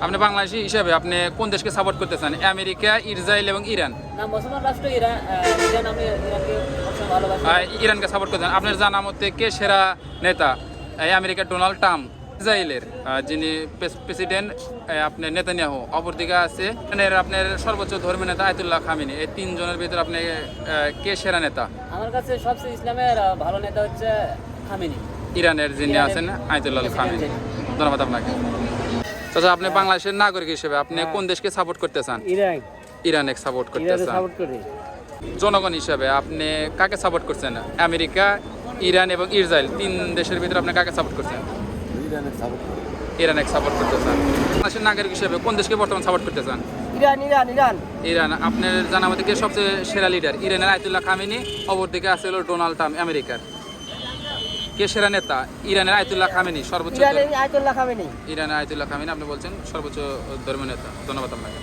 আপনি বাংলাদেশি হিসাবে আপনি কোন দেশকে সাপোর্ট করতে চান? আমেরিকা, ইসরায়েল এবং ইরান? না, মুসলমান রাষ্ট্র ইরান। ইরান, আমি ইরানকে সবসময় ভালোবাসি। ইরানকে সাপোর্ট করতে চান। আপনার জানা মতে কে সেরা নেতা? আমেরিকার ডোনাল্ড ট্রাম্প, ইসরায়েলের যিনি প্রেসিডেন্ট আপনার নেতানিয়াহু, অপরদিকে আছে আপনার সর্বোচ্চ ধর্মীয় নেতা আয়াতুল্লাহ খামেনি। এই তিনজনের ভিতরে আপনি কে সেরা নেতা? আমার কাছে সবচেয়ে ইসলামের ভালো নেতা হচ্ছে খামেনি। ইরানের যিনি আছেন আয়াতুল্লাহ খামেনি। ধন্যবাদ আপনাকে। চাচা, আপনি বাংলাদেশের নাগরিক হিসেবে আপনি কোন দেশকে সাপোর্ট করতে চান? ইরান। ইরানে সাপোর্ট করতে চান। সাপোর্ট করি। জনগণ হিসাবে আপনি কাকে সাপোর্ট করছেন? আমেরিকা, ইরান এবং ইসরায়েল, তিন দেশের ভিতরে আপনি কাকে সাপোর্ট করছেন? ইরানে সাপোর্ট করতে চান। বাংলাদেশের নাগরিক হিসেবে কোন দেশকে বর্তমান সাপোর্ট করতে চান? Iran Iran Iran Iran. আপনার জানা মতে কে সবচেয়ে সেরা লিডার? ইরানের আয়াতুল্লাহ খামেনি, অপরদিকে আছে হলো ডোনাল্ড ট্রাম্প আমেরিকার। কে সেরা নেতা? ইরানের আয়াতুল্লাহ খামেনি সর্বোচ্চ। Ayatollah Khamenei. ইরানের আয়াতুল্লাহ খামেনি আপনি বলছেন সর্বোচ্চ ধর্মীয় নেতা। ধন্যবাদ আপনাকে।